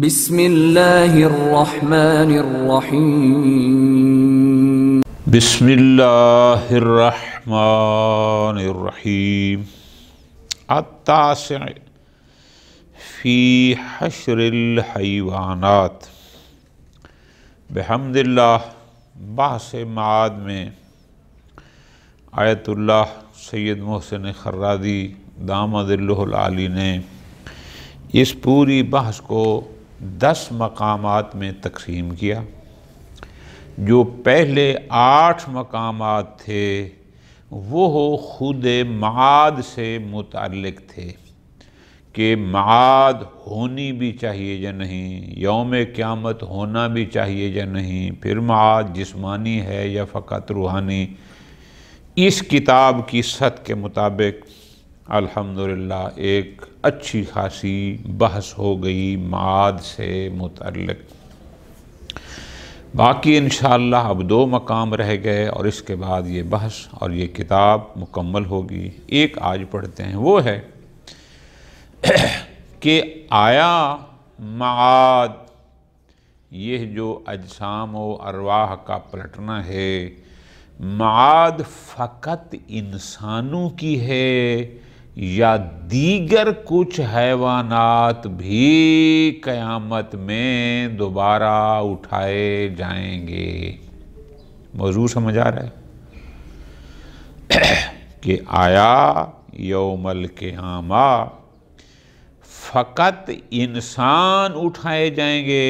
بسم اللہ الرحمن الرحیم بسم اللہ الرحمن الرحیم التاسع فی حشر الحیوانات بحمد اللہ بحث معاد میں آیت اللہ سید محسن خرادی دامد اللہ العالی نے اس پوری بحث کو 10 مقامات میں تقسیم کیا۔ جو پہلے 8 مقامات تھے وہ خود معاد سے متعلق تھے کہ معاد ہونی بھی چاہیے یا نہیں، یوم قیامت ہونا بھی چاہیے یا نہیں، پھر معاد جسمانی ہے یا فقط روحانی۔ اس کتاب کی سطح کے مطابق الحمدللہ ایک اچھی خاصی بحث ہو گئی معاد سے متعلق۔ باقی انشاءاللہ اب 2 مقام رہ گئے اور اس کے بعد یہ بحث اور یہ کتاب مکمل ہوگی۔ ایک آج پڑھتے ہیں، وہ ہے کہ آیا معاد یہ جو اجسام و ارواح کا پلٹنا ہے، معاد فقط انسانوں کی ہے یا دیگر کچھ حیوانات بھی قیامت میں دوبارہ اٹھائے جائیں گے؟ موضوع سمجھ آ رہا ہے کہ آیا یوم القیامہ فقط انسان اٹھائے جائیں گے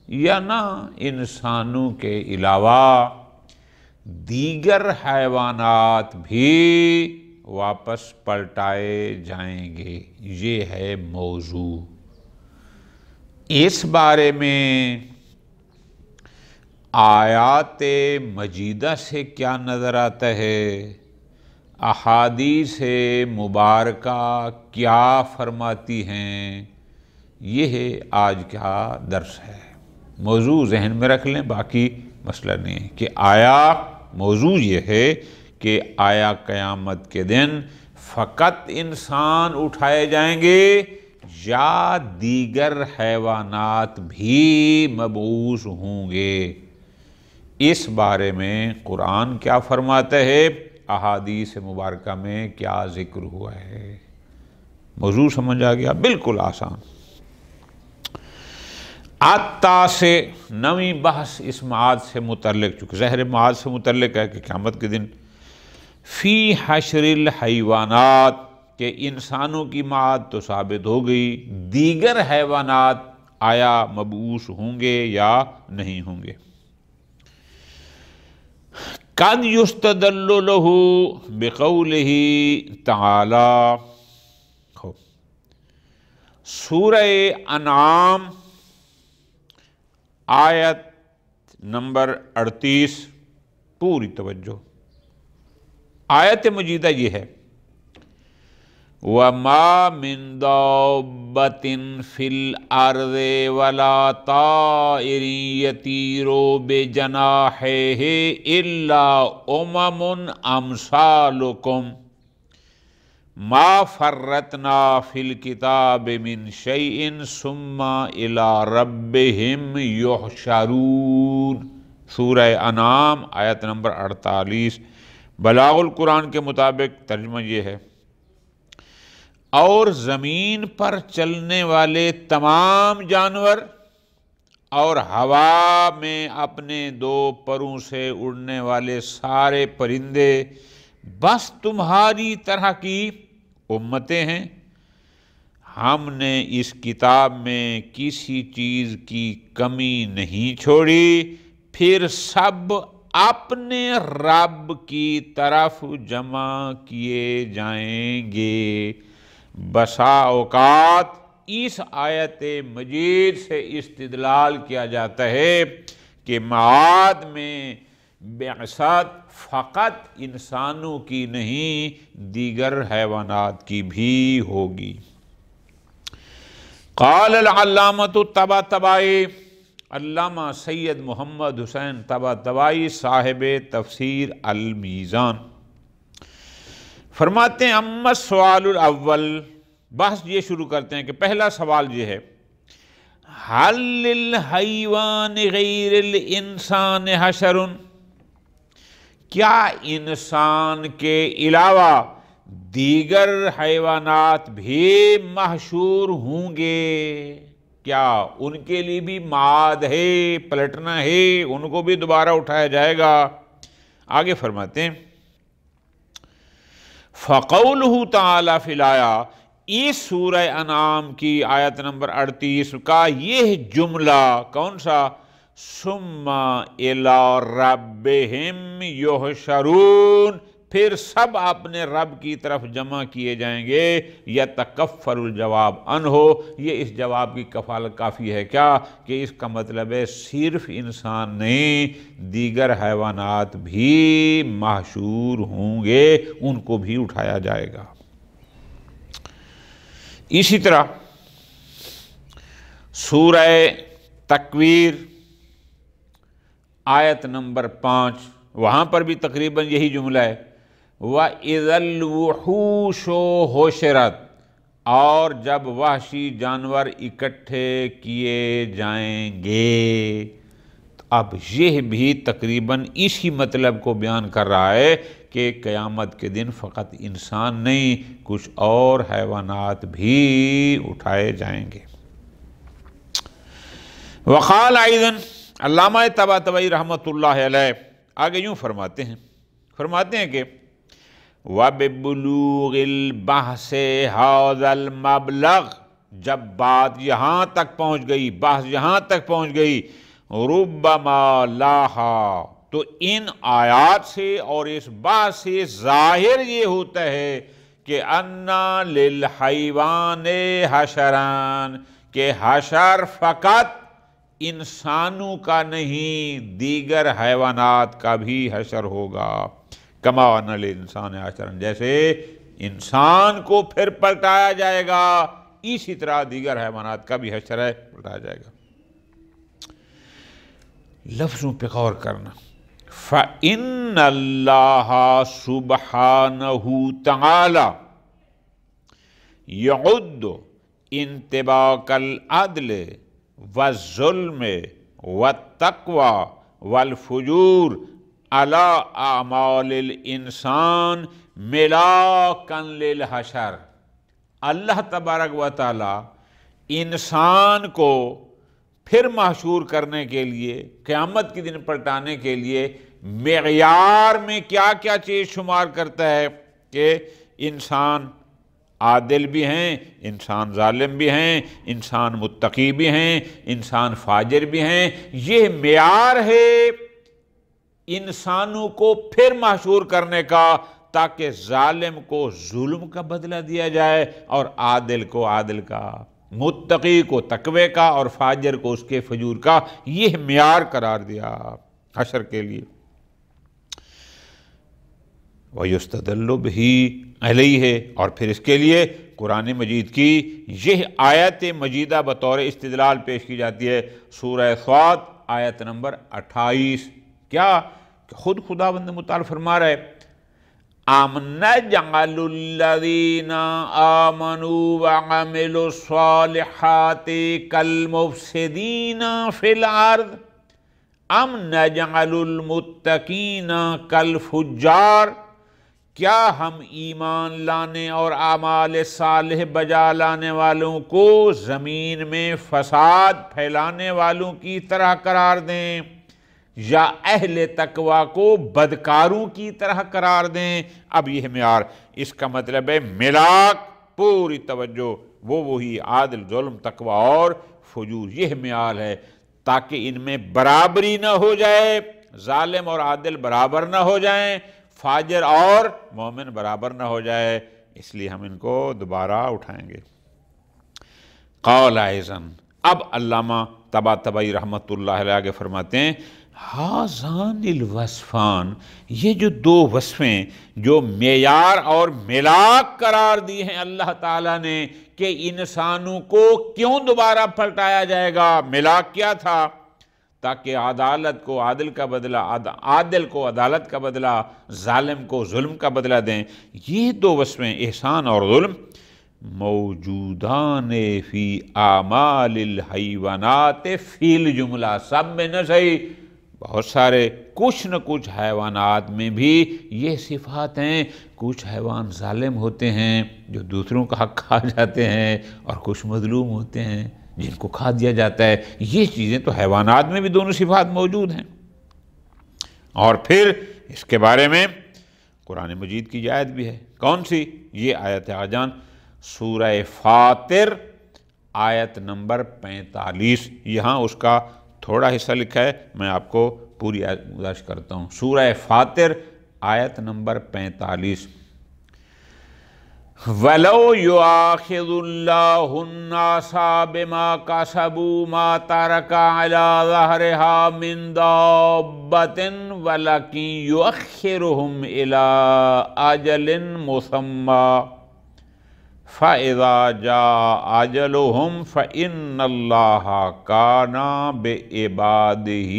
یا نہ انسانوں کے علاوہ دیگر حیوانات بھی واپس پلٹائے جائیں گے؟ یہ ہے موضوع۔ اس بارے میں آیات مجیدہ سے کیا نظر آتا ہے، احادیث مبارکہ کیا فرماتی ہیں، یہ آج کا درس ہے۔ موضوع ذہن میں رکھ لیں، باقی مسئلہ نہیں ہے کہ آیا موضوع یہ ہے کہ آیا قیامت کے دن فقط انسان اٹھائے جائیں گے یا دیگر حیوانات بھی مبعوث ہوں گے؟ اس بارے میں قرآن کیا فرماتا ہے، احادیث مبارکہ میں کیا ذکر ہوا ہے؟ موضوع سمجھ آ گیا؟ بالکل آسان۔ التاسع 9ویں بحث اس معاد سے متعلق، چونکہ ظاہر معاد سے متعلق ہے کہ قیامت کے دن فی حشر الحیوانات کہ انسانوں کی معاد تو ثابت ہو گئی، دیگر حیوانات آیا مبعوث ہوں گے یا نہیں ہوں گے؟ قد یستدل لہ بقولہ تعالی، سورہ انعام آیت نمبر 38، پوری توجہ۔ آیت مجیدہ یہ ہے، وَمَا مِن دَابَّةٍ فِي الْأَرْضِ وَلَا طَائِرٍ يَطِيرُ بِجَنَاحَيْهِ إِلَّا أُمَمٌ أَمْثَالُكُمْ مَا فَرَّطْنَا فِي الْكِتَابِ مِنْ شَيْءٍ ثُمَّ إِلَىٰ رَبِّهِمْ يُحْشَرُونَ۔ سورہ انعام آیت نمبر 48۔ بلاغ القرآن کے مطابق ترجمہ یہ ہے، اور زمین پر چلنے والے تمام جانور اور ہوا میں اپنے 2 پروں سے اڑنے والے سارے پرندے بس تمہاری طرح کی امتیں ہیں۔ ہم نے اس کتاب میں کسی چیز کی کمی نہیں چھوڑی، پھر سب اپنے رب کی طرف جمع کیے جائیں گے۔ بسا اوقات اس آیت مجید سے استدلال کیا جاتا ہے کہ معاد میں بعثت فقط انسانوں کی نہیں دیگر حیوانات کی بھی ہوگی۔ قال العلامۃ طباطبائی، علامہ سید محمد حسین طباطبائی صاحب تفسیر المیزان فرماتے ہیں، اما السؤال الاول، بحث یہ شروع کرتے ہیں کہ پہلا سوال یہ ہے حل للحیوان غیر الانسان حشر، کیا انسان کے علاوہ دیگر حیوانات بھی محشور ہوں گے؟ کیا ان کے لیے بھی معاد ہے، پلٹنا ہے، ان کو بھی دوبارہ اٹھایا جائے گا؟ آگے فرماتے ہیں فَقَوْلُهُ تعالیٰ فِي الْآیَةِ، اس سورہ انعام کی آیت نمبر 38 کا یہ جملہ کون سا؟ ثُمَّ إِلَىٰ رَبِّهِمْ يُحْشَرُونَ، پھر سب اپنے رب کی طرف جمع کیے جائیں گے۔ یتکفل الجواب عنہ، یہ اس جواب کی کفالت کافی ہے کیا کہ اس کا مطلب ہے صرف انسان نہیں، دیگر حیوانات بھی محشور ہوں گے، ان کو بھی اٹھایا جائے گا۔ اسی طرح سورہ تکویر آیت نمبر 5، وہاں پر بھی تقریباً یہی جملہ ہے وَإِذَا الْوُحُوشُ حُشِرَتْ، اور جب وحشی جانور اکٹھے کیے جائیں گے۔ اب یہ بھی تقریباً اسی مطلب کو بیان کر رہا ہے کہ قیامت کے دن فقط انسان نہیں، کچھ اور حیوانات بھی اٹھائے جائیں گے۔ وقال ایضاً، علامہ طباطبائی رحمۃ اللہ علیہ آگے یوں فرماتے ہیں کہ وَبِبُلُوغِ الْبَحْثِ هَذَا الْمَبْلَغِ، جب بات یہاں تک پہنچ گئی، بحث یہاں تک پہنچ گئی، رُبَّمَا لَاحَا، تو ان آیات سے اور اس بات سے ظاہر یہ ہوتا ہے کہ اَنَّا لِلْحَيْوَانِ حَشَرًا، کہ حشر فقط انسانوں کا نہیں، دیگر حیوانات کا بھی حشر ہوگا۔ کما ان الانسان حشرا، جیسے انسان کو پھر پلٹایا جائے گا، اسی طرح دیگر حیوانات کا بھی حشر ہے، پلٹایا جائے گا۔ لفظوں پہ غور کرنا، فَإِنَّ اللَّهَ سُبْحَانَهُ تَعَالَى يَعُدُّ انطباق العدل والظلم والتقوى والفجور على اعمال الانسان ملاکا للحشر، اللہ تبارک و تعالی انسان کو پھر محشور کرنے کے لیے، قیامت کے دن پلٹانے کے لیے معیار میں کیا کیا چیز شمار کرتا ہے کہ انسان عادل بھی ہیں، انسان ظالم بھی ہیں، انسان متقی بھی ہیں، انسان فاجر بھی ہیں۔ یہ معیار ہے انسانوں کو پھر محشور کرنے کا، تاکہ ظالم کو ظلم کا بدلہ دیا جائے اور عادل کو عادل کا، متقی کو تقوی کا اور فاجر کو اس کے فجور کا، یہ معیار قرار دیا حشر کے لیے۔ وَيُسْتَدَلُّ بِهِ عَلَيْهِ، اور پھر اس کے لیے قرآن مجید کی یہ آیت مجیدہ بطور استدلال پیش کی جاتی ہے۔ سورہ صاد آیت نمبر 28، کیا کہ خود خداوند متعال فرما رہا ہے أَمْ نَجْعَلُ الَّذِينَ آمَنُوا وَعَمِلُوا الصَّالِحَاتِ كَالْمُفْسِدِينَ فِي الْأَرْضِ أَمْ نَجْعَلُ الْمُتَّقِينَ كَالْفُجَّارِ، کیا ہم ایمان لانے اور اعمال صالح بجا لانے والوں کو زمین میں فساد پھیلانے والوں کی طرح قرار دیں، یا اہل تقوی کو بدکاروں کی طرح قرار دیں؟ اب یہ معیار، اس کا مطلب ہے ملاک، پوری توجہ، وہی عادل، ظلم، تقوی اور فجور، یہ معیار ہے، تاکہ ان میں برابری نہ ہو جائے، ظالم اور عادل برابر نہ ہو جائیں، فاجر اور مومن برابر نہ ہو جائے، اس لیے ہم ان کو دوبارہ اٹھائیں گے۔ قال ایضاً، اب علامہ طباطبائی رحمۃ اللہ علیہ آگے فرماتے ہیں ہذان الوصفان، یہ جو دو وصفیں جو معیار اور ملاک قرار دی ہیں اللہ تعالیٰ نے کہ انسانوں کو کیوں دوبارہ پلٹایا جائے گا، ملاک کیا تھا؟ تاکہ عدالت کو عادل کا بدلہ، عادل کو عدالت کا بدلہ، ظالم کو ظلم کا بدلہ دیں۔ یہ دو وصفیں، احسان اور ظلم، موجودان فی اعمال الحیوانات فی الجملہ، سب میں نہ صحیح، بہت سارے کچھ نہ کچھ حیوانات میں بھی یہ صفات ہیں۔ کچھ حیوان ظالم ہوتے ہیں جو دوسروں کا حق کھا جاتے ہیں، اور کچھ مظلوم ہوتے ہیں جن کو کھا دیا جاتا ہے۔ یہ چیزیں تو حیوانات میں بھی دونوں صفات موجود ہیں۔ اور پھر اس کے بارے میں قرآن مجید کی آیت بھی ہے، کون سی؟ یہ آیت آجان سورہ فاطر آیت نمبر 45۔ یہاں اس کا تھوڑا حصہ لکھا ہے، میں آپ کو پوری آیت گزارش کرتا ہوں۔ سورہ فاطر آیت نمبر 45۔ وَلَوْ يُؤَاخِذُ اللَّهُ النَّاسَ بِمَا كَسَبُوا مَا تَرَكَ عَلَى ظَهْرِهَا مِن دَابَّةٍ وَلَكِن يُؤَخِّرُهُمْ إِلَى أَجَلٍ مُّسَمًّى فَإِذَا جَاءَ أَجَلُهُمْ فَإِنَّ اللَّهَ كَانَ بِعِبَادِهِ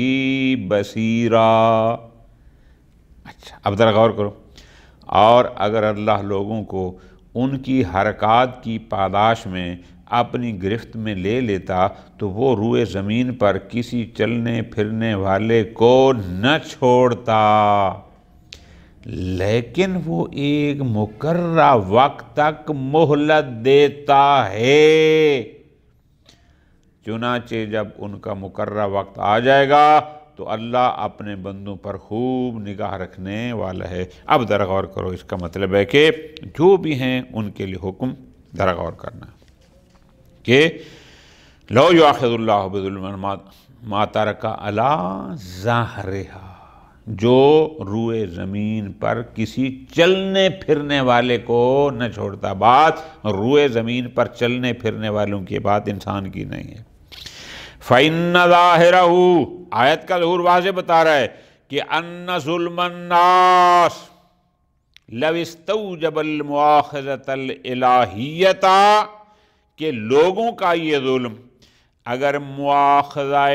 بَصِيرًا۔ اچھا، اب ذرا غور کرو۔ اور اگر اللہ لوگوں کو ان کی حرکات کی پاداش میں اپنی گرفت میں لے لیتا تو وہ روئے زمین پر کسی چلنے پھرنے والے کو نہ چھوڑتا، لیکن وہ ایک مقررہ وقت تک مہلت دیتا ہے، چنانچہ جب ان کا مقررہ وقت آ جائے گا تو اللہ اپنے بندوں پر خوب نگاہ رکھنے والا ہے۔ اب ذرا غور کرو، اس کا مطلب ہے کہ جو بھی ہیں ان کے لیے حکم ذرا غور کرنا کہ لو یؤاخذ اللہ بظلم ما ترک علی ظہرہا، جو روئے زمین پر کسی چلنے پھرنے والے کو نہ چھوڑتا۔ بات روئے زمین پر چلنے پھرنے والوں کی بات انسان کی نہیں ہے۔ فَإِنَّ ظَاهِرَهُ، آیت کا ظہور واضح بتا رہا ہے کہ أَنَّ ظُلْمَ النَّاسِ لَوْ اسْتَوْجَبَ الْمُؤَاخَذَةَ الْإِلَٰهِيَّةَ، کہ لوگوں کا یہ ظلم اگر مواخذہ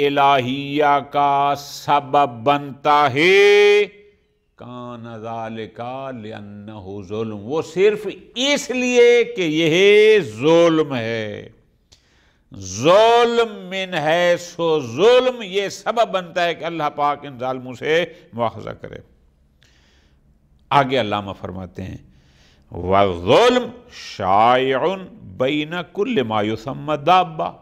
الہیہ کا سبب بنتا ہے، کان ذالک لأنہ ظلم، وہ صرف اس لیے کہ یہ ظلم ہے، ظلم من ہے سو ظلم، یہ سبب بنتا ہے کہ اللہ پاک ان ظالموں سے مواخذہ کرے۔ آگے علامہ فرماتے ہیں وَالظُّلْمُ شَائِعٌ بَيْنَ كُلِّ مَا يُسَمَّى دَابَّةٌ،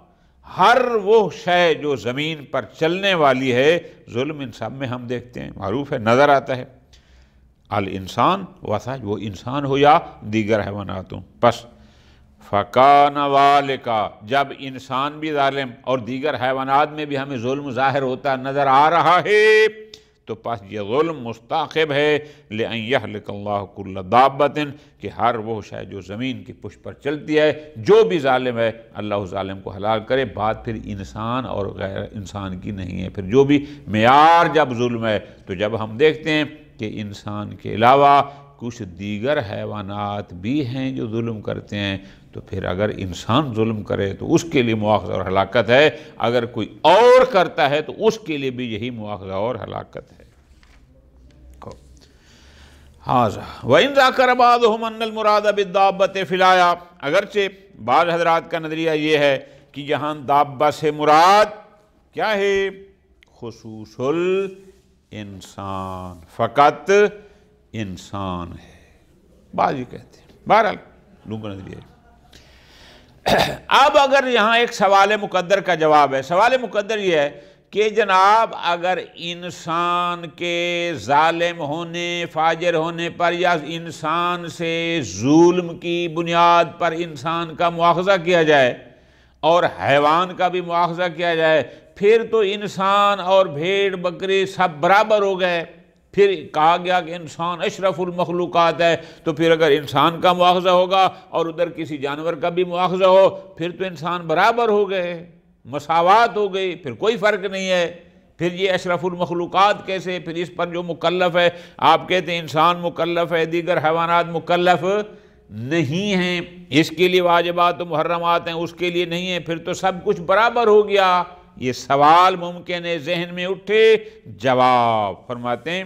ہر وہ شے جو زمین پر چلنے والی ہے، ظلم ان سب میں ہم دیکھتے ہیں، معروف ہے، نظر آتا ہے۔ الانسان وسج، وہ انسان ہو یا دیگر حیوانات ہوں۔ پس فَكَانَ ذَلِكَ، جب انسان بھی ظالم اور دیگر حیوانات میں بھی ہمیں ظلم ظاہر ہوتا نظر آ رہا ہے، تو پس یہ ظلم مستعقب ہے لِأَن يَهْلِكَ اللَّهُ كُلَّ دَابَّةٍ، کہ ہر وہ شے جو زمین کی پشت پر چلتی ہے، جو بھی ظالم ہے اللہ اس ظالم کو ہلاک کرے۔ بات پھر انسان اور غیر انسان کی نہیں ہے، پھر جو بھی معیار جب ظلم ہے، تو جب ہم دیکھتے ہیں کہ انسان کے علاوہ کچھ دیگر حیوانات بھی ہیں جو ظلم کرتے ہیں، تو پھر اگر انسان ظلم کرے تو اس کے لیے مواخذہ اور ہلاکت ہے، اگر کوئی اور کرتا ہے تو اس کے لیے بھی یہی مواخذہ اور ہلاکت ہے۔ وَإِن ذَكَرَ بَعْضُهُمْ أَنَّ الْمُرَادَ بِالدَّابَّةِ فِي الْآيَةِ، اگرچہ بعض حضرات کا نظریہ یہ ہے کہ یہاں دابہ سے مراد کیا ہے؟ خصوص الانسان، فقط انسان ہے، بعض یہ کہتے ہیں، بہرحال لوگوں کا نظریہ ہے۔ اب اگر یہاں ایک سوال مقدر کا جواب ہے، سوال مقدر یہ ہے کہ جناب اگر انسان کے ظالم ہونے فاجر ہونے پر یا انسان سے ظلم کی بنیاد پر انسان کا مواخذہ کیا جائے اور حیوان کا بھی مواخذہ کیا جائے، پھر تو انسان اور بھیڑ بکری سب برابر ہو گئے۔ پھر کہا گیا کہ انسان اشرف المخلوقات ہے، تو پھر اگر انسان کا مواخذہ ہوگا اور ادھر کسی جانور کا بھی مواخذہ ہو، پھر تو انسان برابر ہو گئے، مساوات ہو گئی، پھر کوئی فرق نہیں ہے۔ پھر یہ اشرف المخلوقات کیسے؟ پھر اس پر جو مکلف ہے، آپ کہتے ہیں انسان مکلف ہے، دیگر حیوانات مکلف نہیں ہیں، اس کے لیے واجبات و محرمات ہیں، اس کے لیے نہیں ہیں، پھر تو سب کچھ برابر ہو گیا۔ یہ سوال ممکن ہے ذہن میں اٹھے، جواب فرماتے ہیں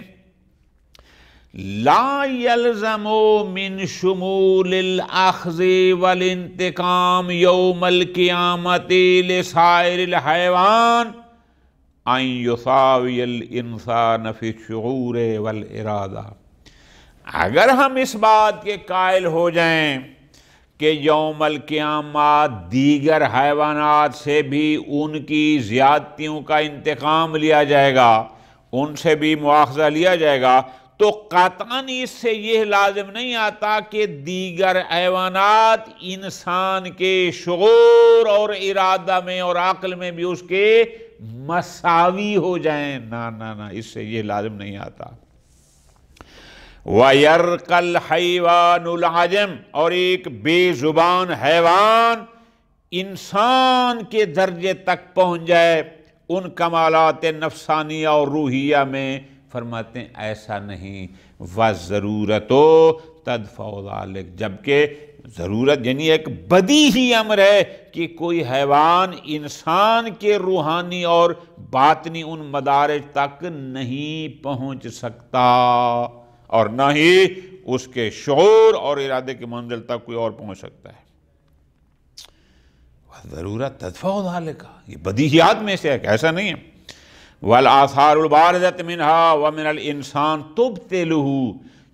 لا یلزم من شمول الاخذ والانتقام یوم القیامت لسائر الحیوان ان یساوی الانسان فی الشعور والارادہ۔ اگر ہم اس بات کے قائل ہو جائیں کہ یوم القیامت دیگر حیوانات سے بھی ان کی زیادتیوں کا انتقام لیا جائے گا، ان سے بھی مواخذہ لیا جائے گا، تو قطعاً اس سے یہ لازم نہیں آتا کہ دیگر حیوانات انسان کے شعور اور ارادہ میں اور عقل میں بھی اس کے مساوی ہو جائیں۔ نہ اس سے یہ لازم نہیں آتا۔ وَيَرْقَ الْحَيْوَانُ الْعَجَمِ، اور ایک بے زبان حیوان انسان کے درجے تک پہنچ جائے ان کمالات نفسانیہ اور روحیہ میں، فرماتے ہیں ایسا نہیں۔ وَالضَّرُورَةُ تَدْفَعُ ذَلِكَ، جبکہ ضرورت یعنی ایک بدیہی امر ہے کہ کوئی حیوان انسان کے روحانی اور باطنی ان مدارج تک نہیں پہنچ سکتا، اور نہ ہی اس کے شعور اور ارادے کی منزل تک کوئی اور پہنچ سکتا ہے۔ ضرورت تدفع ذالک، یہ بدیہیات میں سے ہے، ایسا نہیں ہے۔ والآثار البارزۃ منہا ومن الانسان تبطلہ،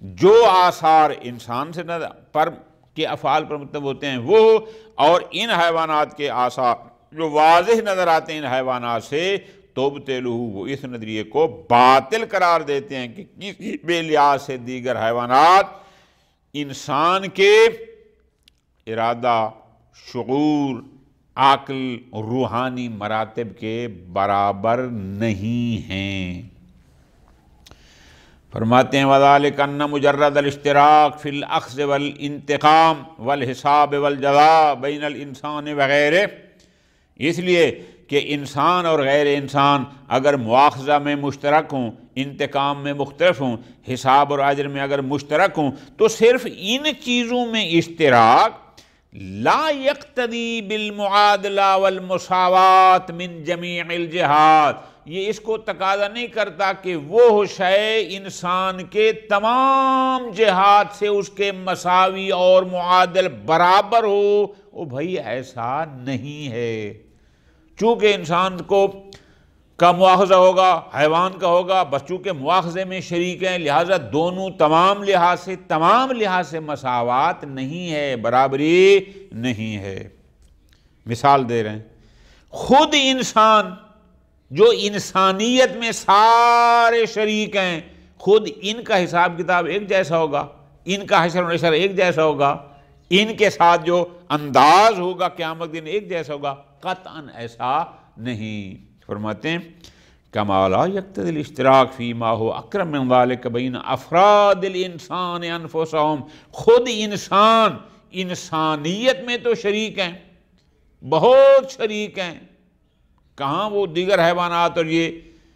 جو آثار انسان سے پر کے افعال پر مطلب ہوتے ہیں وہ، اور ان حیوانات کے آثار جو واضح نظر آتے ہیں ان حیوانات سے، تبطلہ، وہ اس نظریے کو باطل قرار دیتے ہیں کہ کسی بے لحاظ سے دیگر حیوانات انسان کے ارادہ، شعور، عقل، روحانی مراتب کے برابر نہیں ہیں۔ فرماتے ہیں وَذَلِكَ أَنَّ مُجَرَّدَ الاشتراک فی الاخذ والانتقام والحساب والجزاء بین الانسان وغیرہ، اس لیے کہ انسان اور غیر انسان اگر مواخذہ میں مشترک ہوں، انتقام میں مختلف ہوں، حساب اور اجر میں اگر مشترک ہوں، تو صرف ان چیزوں میں اشتراک لا یقتدی بالمعادلہ والمساوات من جمیع الجہات، یہ اس کو تقاضا نہیں کرتا کہ وہ شے انسان کے تمام جہات سے اس کے مساوی اور معادل برابر ہو، وہ بھائی ایسا نہیں ہے۔ چونکہ انسان کا مواخذہ ہوگا، حیوان کا ہوگا، بس چونکہ مواخذے میں شریک ہیں، لہٰذا دونوں تمام لحاظ سے مساوات نہیں ہے، برابری نہیں ہے۔ مثال دے رہے ہیں، خود انسان جو انسانیت میں سارے شریک ہیں، خود ان کا حساب کتاب ایک جیسا ہوگا، ان کا حشر و نشر ایک جیسا ہوگا، ان کے ساتھ جو انداز ہوگا قیامت دن ایک جیسا ہوگا، قطعاً ایسا نہیں۔ فرماتے ہیں کما لا یقتضی الاشتراک فیما هو اقرب من ذلک بین افراد الانسان انفسهم، خود انسان انسانیت میں تو شریک ہیں، بہت شریک ہیں، کہاں وہ دیگر حیوانات اور یہ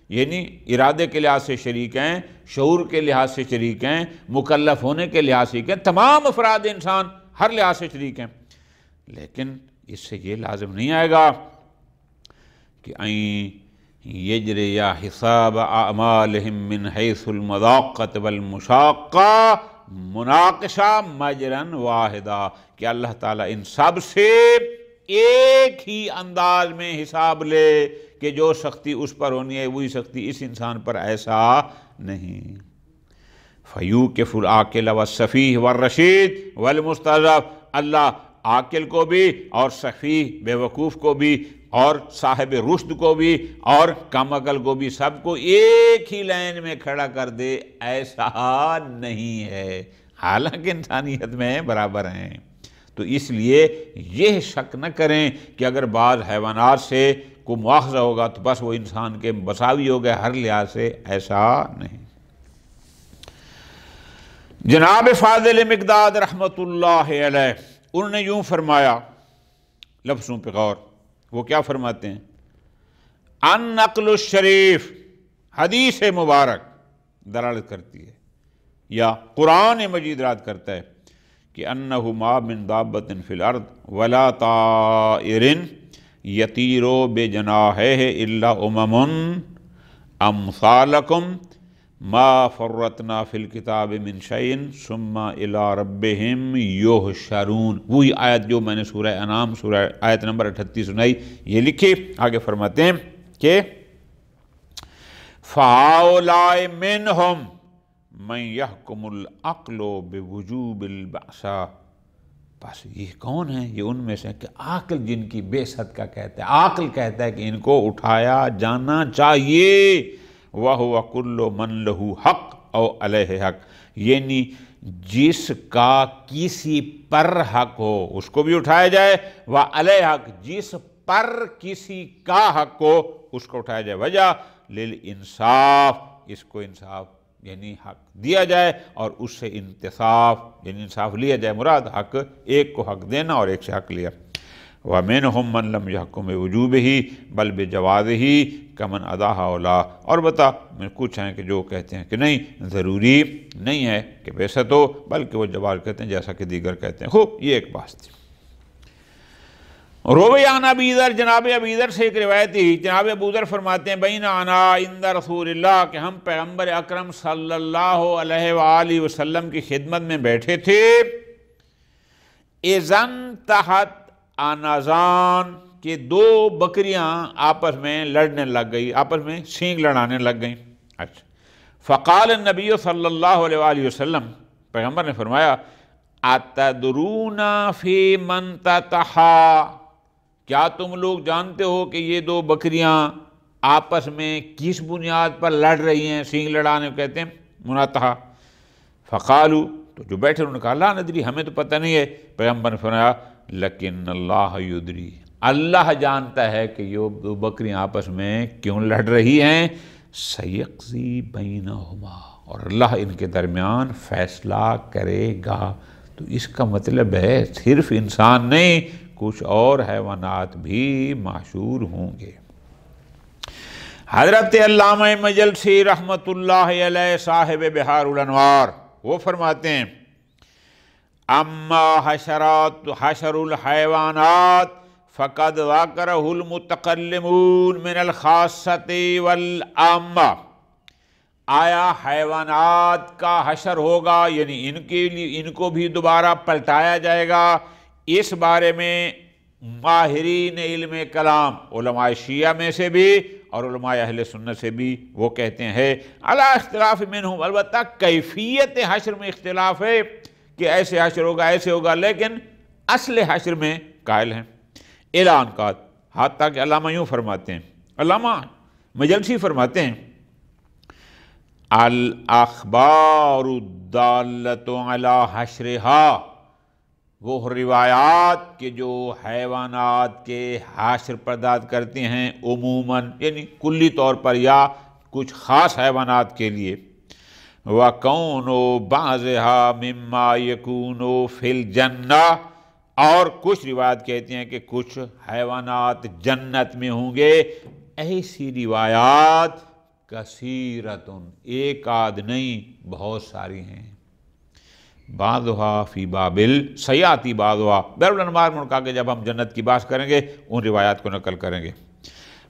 یعنی ارادے کے لحاظ سے شریک ہیں، شعور کے لحاظ سے شریک ہیں، مکلف ہونے کے لحاظ سے شریک ہیں، تمام افراد انسان ہر لحاظ سے شریک ہیں، لیکن اس سے یہ لازم نہیں آئے گا کہ یجری یا حساب اعمالہم من حیث المذاقۃ والمشاقہ مناقشہ مجرن واحدہ، کہ اللہ تعالیٰ ان سب سے ایک ہی انداز میں حساب لے کہ جو سختی اس پر ہونی ہے وہی سختی اس انسان پر، ایسا نہیں۔ فیوقف العاقل والسفیہ والرشید والمستضعف، اللہ عاقل کو بھی اور سفیہ بے وقوف کو بھی اور صاحب رشد کو بھی اور کم عقل کو بھی، سب کو ایک ہی لائن میں کھڑا کر دے، ایسا نہیں ہے، حالانکہ انسانیت میں برابر ہیں۔ تو اس لیے یہ شک نہ کریں کہ اگر بعض حیوانات سے کو مواخذہ ہوگا تو بس وہ انسان کے مساوی ہو گئے، ہر لحاظ سے ایسا نہیں۔ جناب فاضل مقداد رحمۃ اللہ علیہ انہوں نے یوں فرمایا، لفظوں پہ غور، وہ کیا فرماتے ہیں؟ النقل الشریف، حدیث مبارک دلالت کرتی ہے یا قرآن مجید راد کرتا ہے کہ انہ ما من دابۃ فی الارض ولا طائر یطیر بجناحیہ الا امم امثالکم ما فرطنا فی الکتاب من شیء ثم الی ربہم یحشرون، وہی آیت جو میں نے سورہ انعام سورہ آیت نمبر 38 سنائی، یہ لکھی۔ آگے فرماتے ہیں کہ فَهَؤُلَاءِ مِنْهُمْ مَنْ يَحْكُمُ الْعَقْلُ بِوُجُوبِ الْبَعْثِ، بس یہ کون ہیں؟ یہ ان میں سے کہ عقل جن کی بعثت کا کہتا ہے، عقل کہتا ہے کہ ان کو اٹھایا جانا چاہیے۔ وَهُوَ كُلُّ مَنْ لَهُ حق او علیہ حق، یعنی جس کا کسی پر حق ہو اس کو بھی اٹھایا جائے، وَعَلَيْهِ حق، جس پر کسی کا حق ہو اس کو اٹھایا جائے۔ وجہ للانصاف، اس کو انصاف یعنی حق دیا جائے اور اس سے انتصاف یعنی انصاف لیا جائے، مراد حق ایک کو حق دینا اور ایک سے حق لیا۔ وَمِنْهُمْ مَنْ لَمْ يَحْكُمْ بِوُجُوبِهِ بَلْ بِجَوَازِهِ كَمَنْ أَضَاعَهَا أَوْلَىٰ، اور بتا میں کچھ ہیں کہ جو کہتے ہیں کہ نہیں ضروری نہیں ہے کہ بعثت ہو، بلکہ وہ جواز کہتے ہیں جیسا کہ دیگر کہتے ہیں۔ خوب، یہ ایک بات تھی۔ روی عن ابی ذر، جناب ابی ذر سے ایک روایت ہی، جناب ابو ذر فرماتے ہیں بین انا عند رسول اللہ، کہ ہم پیغمبر اکرم صلی اللہ علیہ وآلہ وسلم کی خدمت میں بیٹھے تھے، اذن تحت انازان، کہ دو بکریاں آپس میں لڑنے لگ گئی، آپس میں سینگ لڑانے لگ گئیں۔ اچھا، فقال النبی صلی اللہ علیہ وآلہ وسلم، پیغمبر نے فرمایا اتدرون فی من تتحا، کیا تم لوگ جانتے ہو کہ یہ دو بکریاں آپس میں کس بنیاد پر لڑ رہی ہیں؟ سینگ لڑانے کو کہتے ہیں مناتحہ۔ فقالو، تو جو بیٹھے انہوں نے کہا لا ندری، ہمیں تو پتہ نہیں ہے۔ پیغمبر نے فرمایا لیکن اللہ یدری، اللہ جانتا ہے کہ یہ دو بکریاں آپس میں کیوں لڑ رہی ہیں۔ سیقضی بینہما، اور اللہ ان کے درمیان فیصلہ کرے گا۔ تو اس کا مطلب ہے صرف انسان نہیں، کچھ اور حیوانات بھی معشور ہوں گے۔ حضرت علامہ مجلسی رحمۃ اللہ علیہ صاحب بحار الانوار وہ فرماتے ہیں اما حشر الحیوانات فقد ذکرہ المتکلمون من الخاصۃ والعامہ، آیا حیوانات کا حشر ہوگا، یعنی ان کے لیے ان کو بھی دوبارہ پلٹایا جائے گا، اس بارے میں ماہرین علم کلام، علماء شیعہ میں سے بھی اور علماء اہل سنت سے بھی وہ کہتے ہیں علی اختلاف منہم، البتہ کیفیت حشر میں اختلاف ہے کہ ایسے حشر ہوگا ایسے ہوگا، لیکن اصل حشر میں قائل ہیں۔ اعلان کا حتیٰ کہ علامہ یوں فرماتے ہیں، علامہ مجلسی فرماتے ہیں الاخبار الدالۃ علی حشرها، وہ روایات کہ جو حیوانات کے حشر پر داد کرتے ہیں عموماً یعنی کلی طور پر یا کچھ خاص حیوانات کے لیے، وَكَوْنُ بَعْضِهَا مِمَّا يَكُونُ فِي الْجَنَّةِ، اور کچھ روایت کہتے ہیں کہ کچھ حیوانات جنت میں ہوں گے۔ ایسی روایات کثیرتن، ایک آدھ نہیں بہت ساری ہیں۔ بعضها فی بابل سیاتی بعضها، بحر الانوار میں کہا کہ جب ہم جنت کی بات کریں گے ان روایات کو نقل کریں گے۔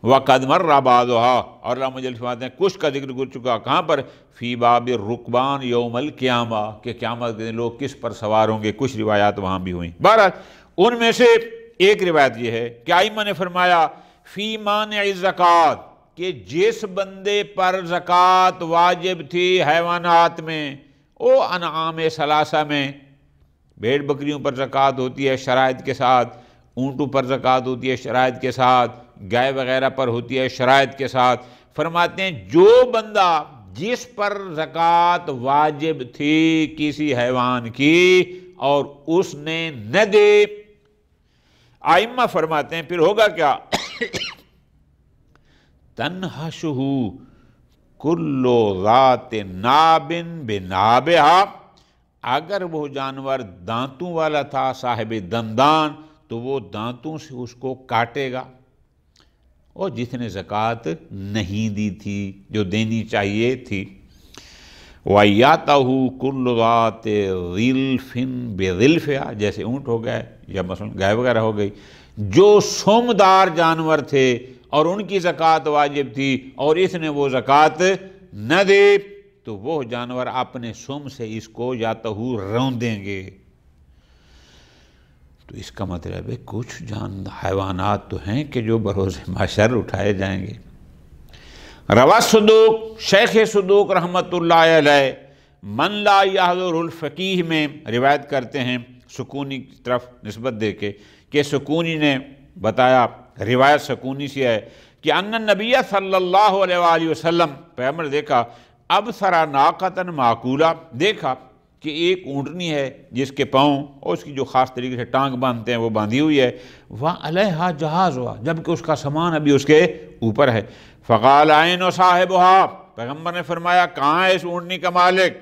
وقد مر بعضها، اور اللہ مجھے فرماتے ہیں کچھ کا ذکر گزر چکا، کہاں پر؟ فی باب الرکبان یوم القیامہ، کہ قیامت کے دن لوگ کس پر سوار ہوں گے، کچھ روایات وہاں بھی ہوئیں۔ بہرحال ان میں سے ایک روایت یہ ہے کہ ائمہ نے فرمایا فی مانع الزکوٰۃ، کہ جس بندے پر زکوٰۃ واجب تھی حیوانات میں، او انعام ثلاثہ میں، بھیڑ بکریوں پر زکوٰۃ ہوتی ہے شرائط کے ساتھ، اونٹوں پر زکوٰۃ ہوتی ہے شرائط کے ساتھ، گائے وغیرہ پر ہوتی ہے شرائط کے ساتھ۔ فرماتے ہیں جو بندہ جس پر زکوٰۃ واجب تھی کسی حیوان کی اور اس نے نہ دے، ائمہ فرماتے ہیں پھر ہوگا کیا؟ تنحشہ کل ذات ناب بنابہا، اگر وہ جانور دانتوں والا تھا صاحب دندان تو وہ دانتوں سے اس کو کاٹے گا، اور جس نے زکوٰۃ نہیں دی تھی جو دینی چاہیے تھی۔ وَيَاتَهُ كُلُّ ذَاتِ ظِلْفٍ بِظِلْفِهَا، جیسے اونٹ ہو گئے یا مثلا گائے وغیرہ ہو گئی جو سومدار جانور تھے اور ان کی زکوٰۃ واجب تھی اور اس نے وہ زکوٰۃ نہ دے، تو وہ جانور اپنے سم سے اس کو یا تو روندیں گے۔ تو اس کا مطلب ہے کچھ حیوانات تو ہیں کہ جو بروز محشر اٹھائے جائیں گے۔ روا صدوق شیخ صدوق رحمۃ اللہ علیہ من لا یحضر الفقیہ میں روایت کرتے ہیں، سکونی کی طرف نسبت دے کے، کہ سکونی نے بتایا، روایت سکونی سے ہے کہ ان النبی صلی اللہ علیہ وآلہ وسلم، پیغمبر دیکھا، ابصر ناقۃ معقولہ، دیکھا کہ ایک اونٹنی ہے جس کے پاؤں اور اس کی جو خاص طریقے سے ٹانگ باندھتے ہیں وہ باندھی ہوئی ہے، وعلیہا جہازھا، جبکہ اس کا سامان ابھی اس کے اوپر ہے۔ فقال این صاحبھا، پیغمبر نے فرمایا کہاں ہے اس اونٹنی کا مالک؟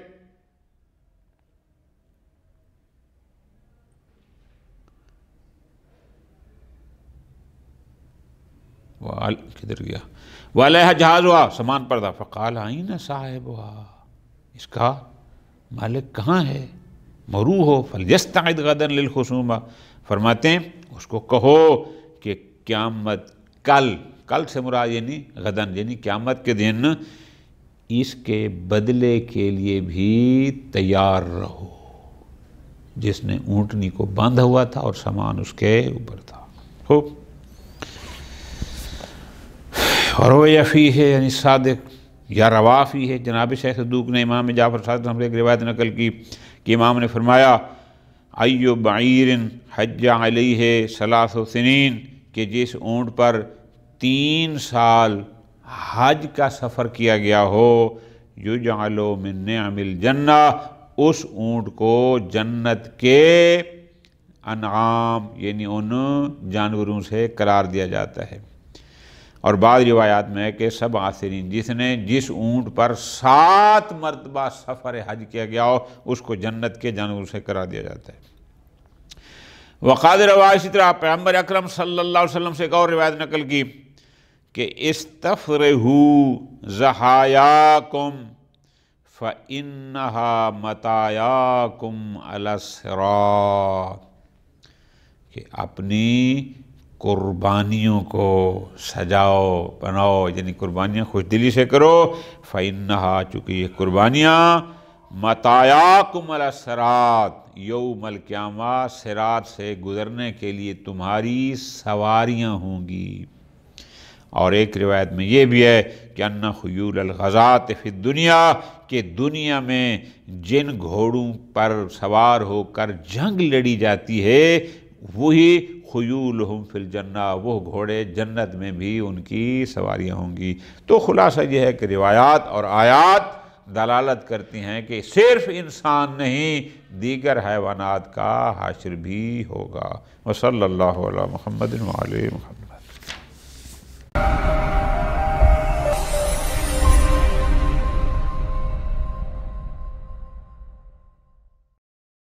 کدھر گیا؟ وعلیہا جہازھا، سامان پر تھا۔ فقال این صاحبھا، اس کا مالک کہاں ہے؟ مروہ فلیستعد غدا للخصومہ، فرماتے ہیں اس کو کہو کہ قیامت کل سے مراد یعنی غدن یعنی قیامت کے دن اس کے بدلے کے لیے بھی تیار رہو، جس نے اونٹنی کو باندھا ہوا تھا اور سامان اس کے اوپر تھا۔ اور وہ یفی ہے یعنی صادق یا روافی ہے، جناب شیخ صدوق نے امام جعفر صادق ہم سے ایک روایت نقل کی کہ امام نے فرمایا ایو بعیر حج علیہ 3 سنین، کہ جس اونٹ پر 3 سال حج کا سفر کیا گیا ہو، یجعل من نعم الجنہ، اس اونٹ کو جنت کے انعام یعنی ان جانوروں سے قرار دیا جاتا ہے۔ اور بعض روایات میں ہے کہ 7 سنین، جس اونٹ پر 7 مرتبہ سفر حج کیا گیا ہو اس کو جنت کے جانوروں سے قرار دیا جاتا ہے۔ وقال روایت، اسی طرح پیغمبر اکرم صلی اللہ علیہ وسلم سے ایک اور روایت نقل کی کہ استفرہوا ضحایاکم فإنہا مطایاکم علی الصراط، کہ اپنی قربانیوں کو سجاؤ بناؤ، یعنی قربانیاں خوش دلی سے کرو، فإنہا، چونکہ یہ قربانیاں مطایاکم علی الصراط، یوم القیامہ صراط سے گزرنے کے لیے تمہاری سواریاں ہوں گی۔ اور ایک روایت میں یہ بھی ہے کہ ان خیول الغزاة فی الدنیا، کہ دنیا میں جن گھوڑوں پر سوار ہو کر جنگ لڑی جاتی ہے وہی خیولہم فی الجنہ، وہ گھوڑے جنت میں بھی ان کی سواریاں ہوں گی۔ تو خلاصہ یہ ہے کہ روایات اور آیات دلالت کرتی ہیں کہ صرف انسان نہیں، دیگر حیوانات کا حشر بھی ہوگا۔ وصلی اللہ علی محمد وعلی محمد۔